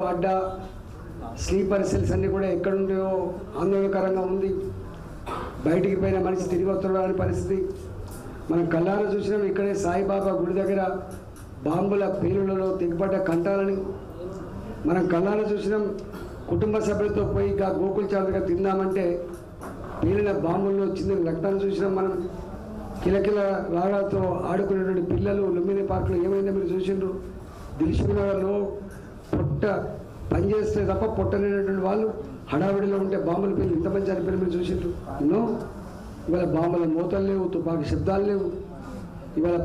అడ్డా sleeper cells అన్నీ కూడా ఎక్కడుంటాయో ఆందోళనకరంగా ఉంది. బయటికి పోయిన మనిషి తిరిగి వస్తున్నాడు అనే పరిస్థితి మనం కళ్ళారా చూసినాం. ఇక్కడే సాయిబాబా గుడి దగ్గర బాంబుల పేలులలో తెగిపడ్డ కంటాలని మనం కళ్ళారా చూసినాం. కుటుంబ సభ్యులతో పోయి గోకుల్ చాటుగా తిందామంటే పేలిన బాంబుల్లో వచ్చింది రక్తాన్ని చూసినాం. మనం కిలకిల రాగాలతో ఆడుకునేటువంటి పిల్లలు లుంబిని పార్కులో ఏమైందో మీరు చూసిండ్రు. దిల్సుఖ్ నగర్లో పొట్ట పనిచేస్తే తప్ప పొట్టనేటువంటి వాళ్ళు హడావిడిలో ఉంటే బాంబులు పేర్లు ఇంతమంది చనిపోయిన మీరు చూసిండ్రు. ఎన్నో ఇవాళ బాంబుల మూతలు లేవు, తుపాకీ శబ్దాలు లేవు. ఇవాళ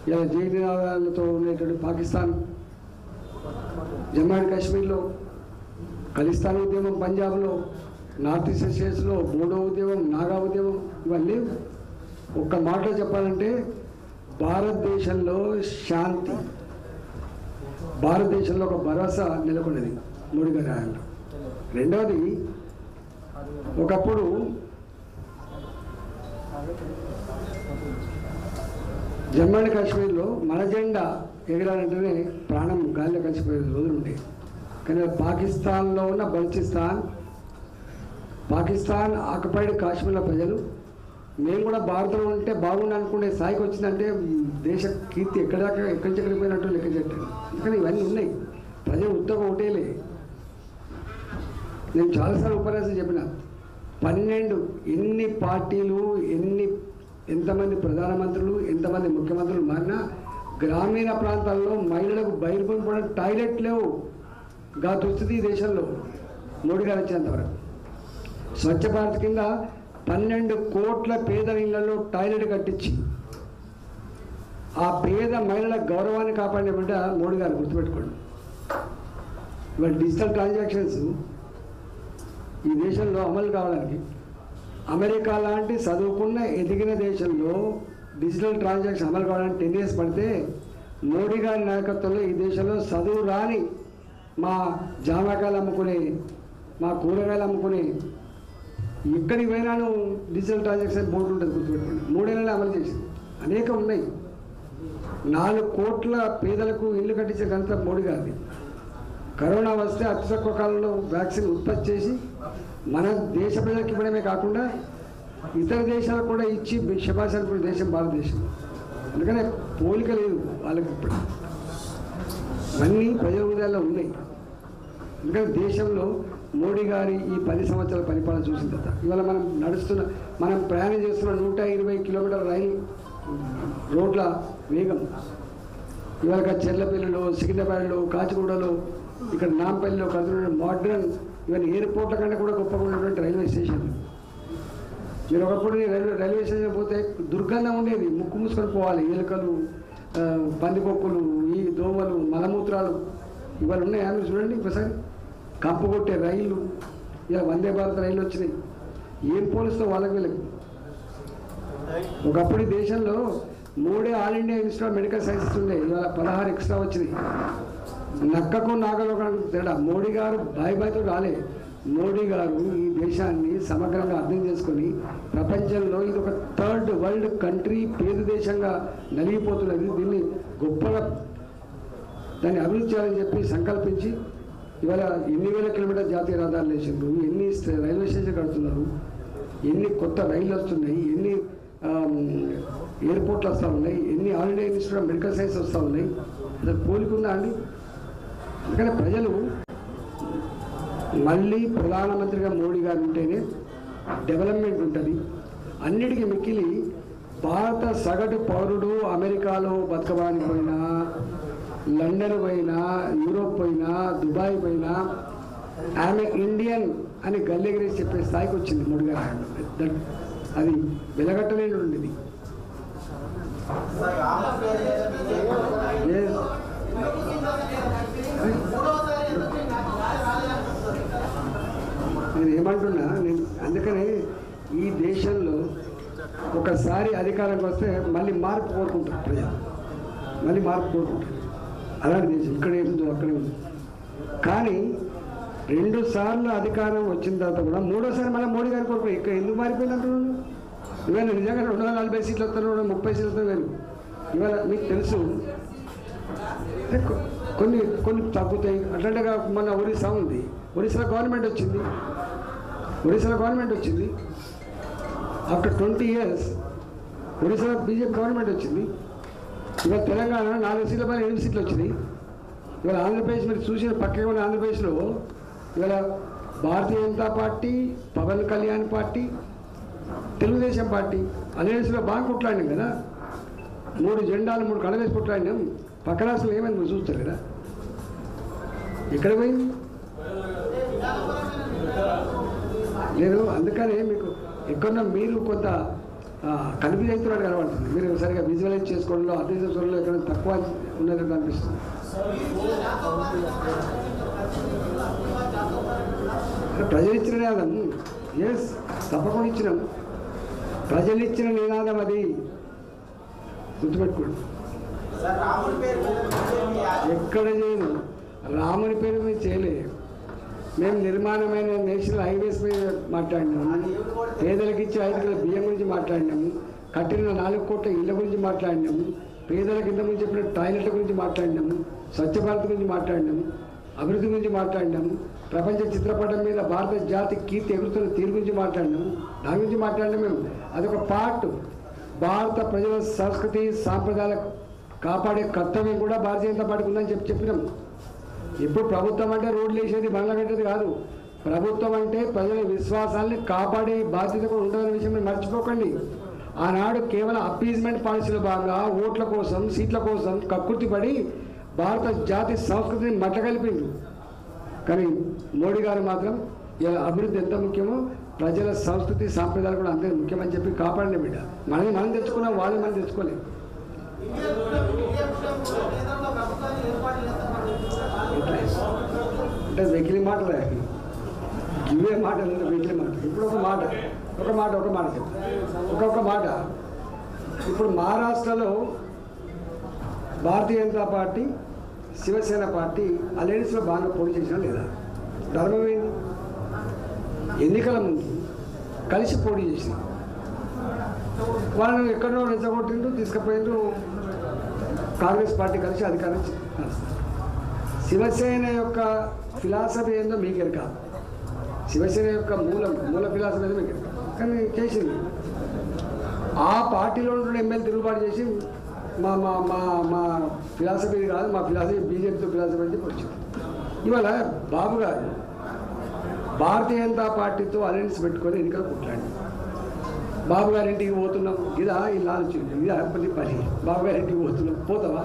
ఇవాళ జైనినాదాలతో ఉండేటువంటి పాకిస్తాన్, జమ్మూ అండ్ కాశ్మీర్లో ఖలిస్తాన్ ఉద్యమం, పంజాబ్లో, నార్త్ ఈస్ట్ స్టేట్స్లో బోడో ఉద్యమం, నాగా ఉద్యమం ఇవన్నీ లేవు. ఒక్క మాటలో చెప్పాలంటే భారతదేశంలో శాంతి, భారతదేశంలో ఒక భరోసా నెలకొన్నది మోడీ గారి హయాంలో. రెండవది, ఒకప్పుడు జమ్మూ అండ్ కాశ్మీర్లో మన జెండా ఎగరాలంటేనే ప్రాణం గాలిలో కలిసిపోయే రోజులు ఉంటాయి. కానీ పాకిస్తాన్లో ఉన్న బలూచిస్తాన్, పాకిస్తాన్ ఆక్యుపైడ్ కాశ్మీర్లో ప్రజలు మేము కూడా భారతంలో ఉంటే బాగుండి అనుకునే స్థాయికి వచ్చిందంటే దేశ కీర్తి ఎక్కడికి పోయినట్టు లెక్క చెట్టాను. కానీ ఇవన్నీ ఉన్నాయి. ప్రజలు ఉత్తగా ఒకటేలే. నేను చాలాసార్లు ఉపన్యాసం చెప్పిన 12 ఎన్ని పార్టీలు, ఎంతమంది ప్రధానమంత్రులు, ఎంతమంది ముఖ్యమంత్రులు మారినా గ్రామీణ ప్రాంతాల్లో మహిళలకు బయలుపోయిన టాయిలెట్ లేవు. గా దుస్థితి ఈ దేశంలో మోడీ గారు వచ్చేంతవరకు. స్వచ్ఛ భారత్ కింద 12 కోట్ల పేద ఇళ్లలో టాయిలెట్ కట్టించి ఆ పేద మహిళల గౌరవాన్ని కాపాడిన బిడ్డ మోడీ గారు, గుర్తుపెట్టుకోండి. ఇవాళ డిజిటల్ ట్రాన్సాక్షన్స్ ఈ దేశంలో అమలు కావడానికి అమెరికా లాంటి చదువుకున్న ఎదిగిన దేశంలో డిజిటల్ ట్రాన్సాక్షన్ అమలు కావడానికి 10 years పడితే మోడీ గారి నాయకత్వంలో ఈ దేశంలో చదువు రాని మా జామకాయలు అమ్ముకునే, మా కూరగాయలు అమ్ముకునే ఎక్కడికి పోయినాను డిజిటల్ ట్రాన్సాక్షన్ బోర్డు ఉంటుంది, గుర్తుపెట్టుకోండి. 3 ఏళ్ళలో అమలు చేసింది. అనేకం ఉన్నాయి. 4 కోట్ల పేదలకు ఇల్లు కట్టించే ఘనత మోడీ గారిది. కరోనా వస్తే అతి తక్కువ కాలంలో వ్యాక్సిన్ ఉత్పత్తి చేసి మన దేశ ప్రజలకు ఇవ్వడమే కాకుండా ఇతర దేశాలకు కూడా ఇచ్చి శభాష్ అనుకునే దేశం భారతదేశం. అందుకనే పోలిక లేదు వాళ్ళకి. ఇప్పుడు అన్నీ ప్రజల హృదయాల్లో ఉన్నాయి. ఎందుకంటే దేశంలో మోడీ గారి ఈ 10 సంవత్సరాల పరిపాలన చూసిన తర్వాత ఇవాళ మనం ప్రయాణం చేస్తున్న 120 కిలోమీటర్ల రైలు రోడ్ల వేగం, ఇవాళ చెర్లపల్లిలో, సికింద్రాబాద్లో, కాచిగూడలో, ఇక్కడ నాంపల్లిలో కడుతున్న మోడ్రన్, ఇవన్నీ ఎయిర్పోర్ట్ల కంటే కూడా గొప్పగా ఉన్నటువంటి రైల్వే స్టేషన్లు. మీరు ఒకప్పుడు రైల్వే స్టేషన్ పోతే దుర్గంధం ఉండేది, ముక్కు మూసుకొని పోవాలి. ఎలుకలు, పందికొక్కులు, ఈ దోమలు, మలమూత్రాలు ఇవాళ ఉన్నాయా మీరు చూడండి ఒకసారి. కంపు కొట్టే రైళ్ళు, ఇలా వందే భారత్ రైళ్ళు వచ్చినాయి. ఏం పోలిస్తావు వాళ్ళకి వీళ్ళకి. ఒకప్పుడు ఈ దేశంలో 3 all India institute of medical sciences ఉండే, ఇవాళ 16 ఎక్స్ట్రా వచ్చినాయి. నక్కకు నాగలో తేడా. మోడీ గారు బాయ్తో రాలే. మోడీ గారు ఈ దేశాన్ని సమగ్రంగా అర్థం చేసుకొని ప్రపంచంలో ఇది ఒక 3rd వరల్డ్ కంట్రీ, పేద దేశంగా నలిగిపోతున్నది, దీన్ని గొప్పగా దాన్ని అభివృద్ధి చేయాలని చెప్పి సంకల్పించి ఇవాళ ఎన్ని వేల కిలోమీటర్ జాతీయ రహదారులు వేసిండ్రు, ఎన్ని రైల్వే స్టేషన్ కడుతున్నారు, ఎన్ని కొత్త రైళ్ళు వస్తున్నాయి, ఎన్ని ఎయిర్పోర్ట్లు వస్తూ ఉన్నాయి, ఎన్ని all India institute of medical science వస్తూ ఉన్నాయి. అసలు పోలికుందా అండి? అందుకని ప్రజలు మళ్ళీ ప్రధానమంత్రిగా మోడీ గారు ఉంటేనే డెవలప్మెంట్ ఉంటుంది. అన్నిటికీ మిక్కిలి భారత సగటు పౌరుడు అమెరికాలో బతకడానికి పోయినా, లండన్ పోయినా, యూరోప్ పోయినా, దుబాయ్ పోయినా ఆమె ఇండియన్ అని గల్లెగిరేసి చెప్పే స్థాయికి వచ్చింది మోడీ గారు. అది వెలగట్టలేని ఉండేది. నేను ఏమంటున్నా, అందుకని ఈ దేశంలో ఒకసారి అధికారంకి వస్తే మళ్ళీ మార్పు కోరుకుంటారు ప్రజలు, మళ్ళీ మార్పు కోరుకుంటారు. అలాంటి దేశం ఇక్కడ ఏముందో అక్కడే ఉంది. కానీ 2 సార్లు అధికారం వచ్చిన తర్వాత కూడా 3వసారి మళ్ళీ మోడీ గారి కోరుకు ఇక్కడ ఎందుకు మారిపోయిందంటున్నాను. ఇవాళ నిజంగా 240 సీట్లు వస్తారు, 30 సీట్లు వస్తారు. ఇవాళ మీకు తెలుసు కొన్ని కొన్ని తగ్గుతాయి. అట్లాంటి మన ఒరిస్సా ఉంది, ఒరిస్సాలో గవర్నమెంట్ వచ్చింది. ఆఫ్టర్ 20 years ఒరిస్సాలో బీజేపీ గవర్నమెంట్ వచ్చింది. ఇవాళ తెలంగాణ 4 సీట్ల పైన 8 సీట్లు వచ్చినాయి. ఇవాళ ఆంధ్రప్రదేశ్ మీరు చూసిన పక్కగా ఉన్న ఆంధ్రప్రదేశ్లో ఇవాళ Bharatiya Janata party, Pawan Kalyan party, Telugu Desam party అలయన్స్లో బాగా కొట్లాడినాం కదా. 3 జెండాలు 3 కడలేసి కొట్లాడినాం. పక్క రాష్ట్రంలో ఏమైంది మీరు చూస్తారు కదా. ఎక్కడ పోయింది లేదు. అందుకనే మీకు ఎక్కడన్నా మీరు కొంత కన్ఫ్యూజ్ అవుతున్నాడు కనబడుతుంది. మీరు సరిగా విజువలైజ్ చేసుకోవడంలో అర్థం ఎక్కడ తక్కువ ఉన్నట్టు అనిపిస్తుంది. ప్రజలు ఇచ్చిన నినాదం ఎస్ తప్పకుండా ఇచ్చినాం. ప్రజలు ఇచ్చిన నినాదం అది గుర్తుపెట్టుకోండి. ఎక్కడ చేయను రాముని పేరు మీద చేయలే. మేము నిర్మాణమైన నేషనల్ హైవేస్ మీద మాట్లాడినాము, పేదలకు ఇచ్చే 5 కిలోల బియ్యం గురించి మాట్లాడినాము, కట్టిన 4 కోట్ల ఇళ్ళ గురించి మాట్లాడినాము, పేదలకు ఇంత ముందు చెప్పిన టాయిలెట్ల గురించి మాట్లాడినాము, స్వచ్ఛ భారత్ గురించి మాట్లాడినాము, అభివృద్ధి గురించి మాట్లాడినాము, ప్రపంచ చిత్రపటం మీద భారత జాతి కీర్తి ఎగురుతున్న తీరు గురించి మాట్లాడినాము. దాని గురించి మాట్లాడినాం. మేము అదొక పార్ట్. భారత ప్రజల సంస్కృతి సాంప్రదాయాలకు కాపాడే కర్తవ్యం కూడా భారతీయ జనతా పార్టీకి ఉందని చెప్పినాం. ఇప్పుడు ప్రభుత్వం అంటే రోడ్లు వేసేది బండ్ల కట్టేది కాదు. ప్రభుత్వం అంటే ప్రజల విశ్వాసాన్ని కాపాడే బాధ్యత కూడా ఉంటుందనే విషయం మీరు మర్చిపోకండి. ఆనాడు కేవలం అప్పీజ్మెంట్ పాలసీలో భాగంగా ఓట్ల కోసం, సీట్ల కోసం కక్కుర్తి పడి భారత జాతి సంస్కృతిని మట్టగలిపిండ్రు. కానీ మోడీ గారు మాత్రం ఇలా అభివృద్ధి ఎంత ముఖ్యమో ప్రజల సంస్కృతి సాంప్రదాయాలు కూడా అంతే ముఖ్యమని చెప్పి కాపాడిన బిడ్డ. మనం తెచ్చుకున్నాం, వాళ్ళు మనం తెచ్చుకోలేదు. అంటే వెకిలి మాటలే, ఇవే మాటలు, వెకిలి మాట. ఇప్పుడు ఒక మాట చెప్తాను. ఒక్కొక్క మాట. ఇప్పుడు మహారాష్ట్రలో భారతీయ జనతా పార్టీ, శివసేన పార్టీ అలయన్స్లో బాగా పోటీ చేసినా లేదా? ధర్మం ఏంది? ఎన్నికల ముందు కలిసి పోటీ చేసిన వాళ్ళని ఎక్కడో రెచ్చగొట్టిండ్రు, తీసుకుపోయిండ్రు. కాంగ్రెస్ పార్టీ కలిసి అధికారం. శివసేన యొక్క ఫిలాసఫీ ఏందో మీకు కాదు. శివసేన యొక్క మూల ఫిలాసఫీ ఏదో మీకు కానీ చేసింది. ఆ పార్టీలో ఉన్న ఎమ్మెల్యే తిరుగుబాటు చేసి మా మా మా మా ఫిలాసఫీ కాదు, మా ఫిలాసఫీ బీజేపీతో ఫిలాసఫీ అని చెప్పి వచ్చింది. ఇవాళ బాబు గారు భారతీయ జనతా పార్టీతో అలయన్స్ పెట్టుకొని ఎన్నికలు కొట్లాడి బాబు గారి ఇంటికి పోతున్నాం. ఇదా ఇలా ఆలోచించింది, ఇదా పని. బాబు గారి ఇంటికి పోతున్నాం, పోతావా?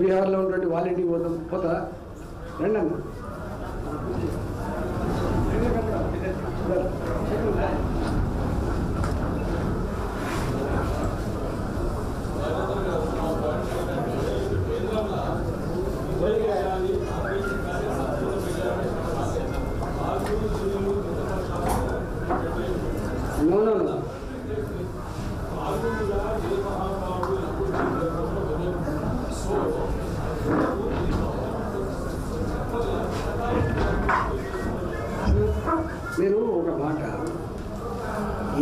బీహార్లో ఉన్నటువంటి వాళ్ళ ఇంటికి పోతా రండి అన్న. మీరు ఒక మాట,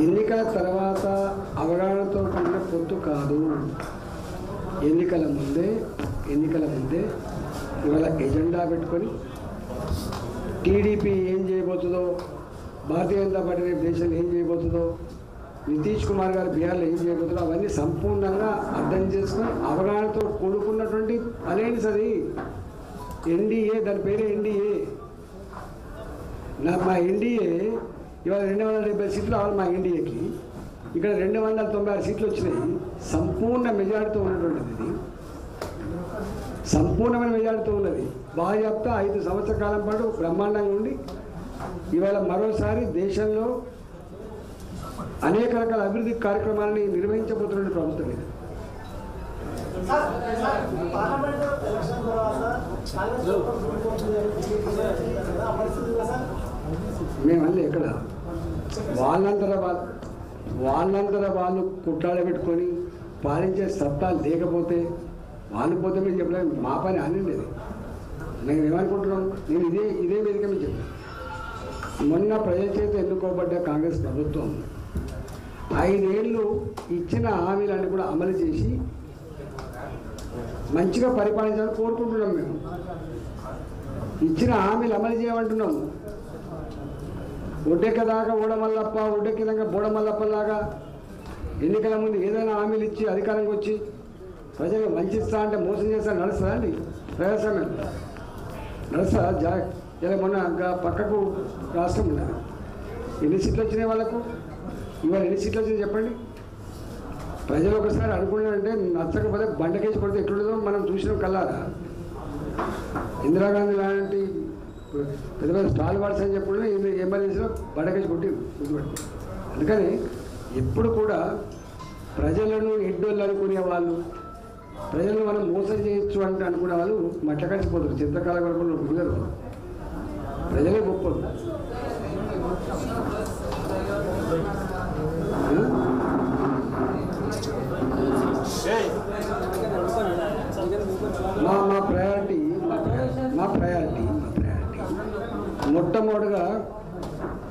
ఎన్నికల తర్వాత అవగాహనతో కూడిన పొత్తు కాదు. ఎన్నికల ముందే ఇవాళ ఎజెండా పెట్టుకొని టీడీపీ ఏం చేయబోతుందో, భారతీయ జనతా పార్టీ రేపు దేశంలో ఏం చేయబోతుందో, నితీష్ కుమార్ గారు బీహార్లో ఏం చేయబోతుందో అవన్నీ సంపూర్ణంగా అర్థం చేసుకొని అవగాహనతో కూడుకున్నటువంటి అలయన్స్ అది. ఎన్డీఏ, దాని పేరే ఎన్డీఏ. మా ఎన్డీఏ ఇవాళ 270 సీట్లు రావాలి మా ఎన్డీఏకి. ఇక్కడ 296 సీట్లు వచ్చినాయి. సంపూర్ణ మెజారిటీతో ఉన్నటువంటిది ఇది. సంపూర్ణమైన మెజారిటీతో ఉన్నది. బాధ్యత 5 సంవత్సరాల కాలం పాటు బ్రహ్మాండంగా ఉండి ఇవాళ మరోసారి దేశంలో అనేక రకాల అభివృద్ధి కార్యక్రమాలని నిర్వహించబోతున్న ప్రభుత్వం ఇది. మేమల్లి ఎక్కడ వాళ్ళంతర వాళ్ళు కుట్టాడబెట్టుకొని పాలించే సత్తా లేకపోతే వాళ్ళు పోతే మేము చెప్పలేదు. మా పని అనిండేది. మేము ఏమనుకుంటున్నాం, నేను ఇదే వేదిక మీద చెప్పాను. మొన్న ప్రజల చేత ఎన్నుకోబడ్డ కాంగ్రెస్ ప్రభుత్వం 5 ఏళ్ళు ఇచ్చిన హామీలన్నీ కూడా అమలు చేసి మంచిగా పరిపాలించాలని కోరుకుంటున్నాం. మేము ఇచ్చిన హామీలు అమలు చేయమంటున్నాం. ఒడ్డెక్కదాకా ఓడమల్లప్ప, ఒడ్డెక్కినాక బోడమల్లప్పలాగా ఎన్నికల ముందు ఏదైనా హామీలు ఇచ్చి అధికారంకి వచ్చి ప్రజలు వంచిస్తా అంటే మోసం చేస్తా నడుస్తుందా అండి? ప్రజాస్వామ్యం నడుస్తుందా? ఇలా మొన్న పక్కకు రాష్ట్రం ఉన్నది, ఎన్ని సీట్లు వచ్చినాయి వాళ్ళకు? ఇవాళ ఎన్ని సీట్లు వచ్చినాయి చెప్పండి? ప్రజలు ఒకసారి అనుకున్నారంటే నచ్చకపోతే బండకేసి కొడితే ఎట్లుండదో మనం చూసినాం కల్లారా. ఇందిరాగాంధీ లాంటి పెద్ద పెద్ద స్టాల్ వార్డ్స్ అని చెప్పుకుంటే ఎమ్మెల్యేస్లో బండకేసి కొట్టి గుర్తుపెట్టి. అందుకని ఎప్పుడు కూడా ప్రజలను ఎడ్డోళ్ళు అనుకునే వాళ్ళు, ప్రజలను మనం మోసం చేయొచ్చు అంటే అనుకునే వాళ్ళు మట్ల కలిసిపోతారు. చింతకాలం వరకు కుదరు. ప్రజలే గొప్ప. మా ప్రయారిటీ మొట్టమొదటిగా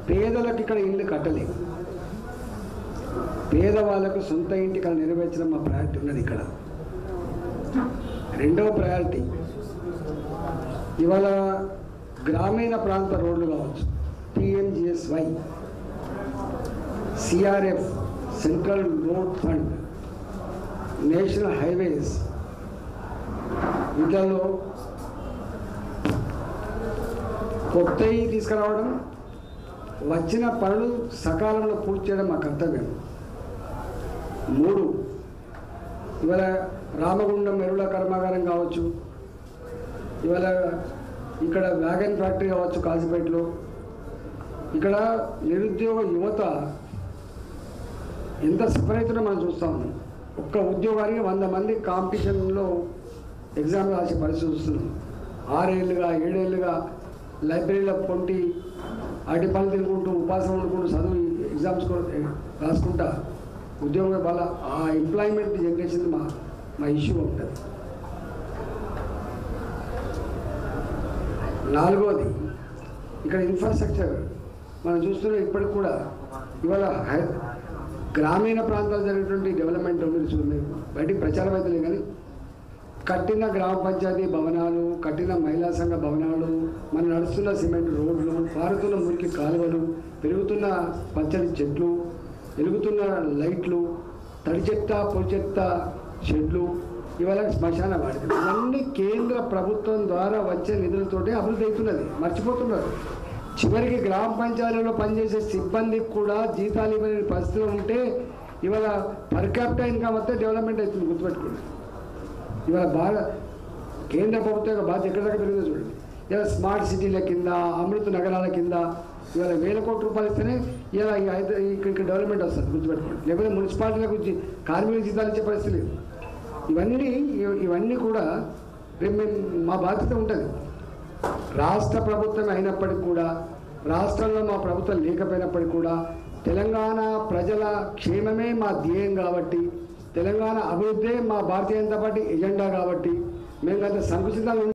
పేదలకు ఇక్కడ ఇల్లు కట్టలేదు. పేదవాళ్ళకు సొంత ఇంటి కళ నెరవేర్చడం మా ప్రయారిటీ ఉన్నది ఇక్కడ. రెండవ ప్రయారిటీ ఇవాళ గ్రామీణ ప్రాంత రోడ్లు కావచ్చు, PMGSY, CRF, central road fund, national highways, వీటిలో కొత్తవి తీసుకురావడం, వచ్చిన పనులు సకాలంలో పూర్తి చేయడం మా కర్తవ్యం. 3, ఇవాళ రామగుండం ఎరువుల కర్మాగారం కావచ్చు, ఇవాళ ఇక్కడ వ్యాగన్ ఫ్యాక్టరీ కావచ్చు కాజీపేటలో, ఇక్కడ నిరుద్యోగ యువత ఎంత సఫర్ అవుతుందో మనం చూస్తూ ఉన్నాం. ఒక్క ఉద్యోగానికి 100 మంది కాంపిటీషన్లో ఎగ్జామ్ రాసే పరిస్థితి వస్తున్నాం. 6 ఏళ్ళుగా 7 ఏళ్ళుగా లైబ్రరీలో పొంటి అటు పనులు తిరుగుకుంటూ ఉపాసం వండుకుంటూ చదువు ఎగ్జామ్స్ రాసుకుంటా ఉద్యోగం వల్ల ఆ ఎంప్లాయ్మెంట్ జనరేషన్ మా ఇష్యూ ఉంటుంది. 4వది ఇక్కడ ఇన్ఫ్రాస్ట్రక్చర్ మనం చూస్తున్నాం. ఇప్పటికి కూడా ఇవాళ గ్రామీణ ప్రాంతాల్లో జరిగినటువంటి డెవలప్మెంట్ మీరు బయటికి ప్రచారం అయితే లేదు, కానీ కట్టిన గ్రామ పంచాయతీ భవనాలు, కట్టిన మహిళా సంఘ భవనాలు, మన నడుస్తున్న సిమెంట్ రోడ్లు, పారుతున్న మురికి కాలువలు, పెరుగుతున్న పచ్చడి చెట్లు, వెలుగుతున్న లైట్లు, తడి చెత్త పొడి చెత్త షెడ్లు, ఇవాళ శ్మశాన వాడికి ఇవన్నీ కేంద్ర ప్రభుత్వం ద్వారా వచ్చే నిధులతోటి అభివృద్ధి అవుతున్నది. మర్చిపోతున్నారు. చివరికి గ్రామ పంచాయతీలో పనిచేసే సిబ్బందికి కూడా జీతాలు ఇవ్వలేని పరిస్థితులు ఉంటే ఇవాళ పర్ క్యాపిటా ఇన్కమ్ వస్తే డెవలప్మెంట్ అవుతుంది. గుర్తుపెట్టుకోండి. ఇవాళ బాగా కేంద్ర ప్రభుత్వం యొక్క బాధ్యత ఎక్కడ దాకా పెరిగిందో చూడండి. ఇలా స్మార్ట్ సిటీల కింద, అమృత నగరాల కింద ఇవాళ 1000 కోట్ల రూపాయలు ఇస్తేనే ఇలా ఇక్కడ డెవలప్మెంట్ వస్తుంది. గుర్తుపెట్టుకోండి. లేకపోతే మున్సిపాలిటీలకు కార్మికుల జీతాలు ఇచ్చే పరిస్థితి లేదు. ఇవన్నీ కూడా రేపు మా బాధ్యత ఉంటుంది. రాష్ట్ర ప్రభుత్వం అయినప్పటికీ కూడా, రాష్ట్రంలో మా ప్రభుత్వం లేకపోయినప్పటికీ కూడా తెలంగాణ ప్రజల క్షేమమే మా ధ్యేయం కాబట్టి, తెలంగాణ అభివృద్ధే మా భారతీయ జనతా పార్టీ ఎజెండా కాబట్టి మేము అంత సంకుచితంగా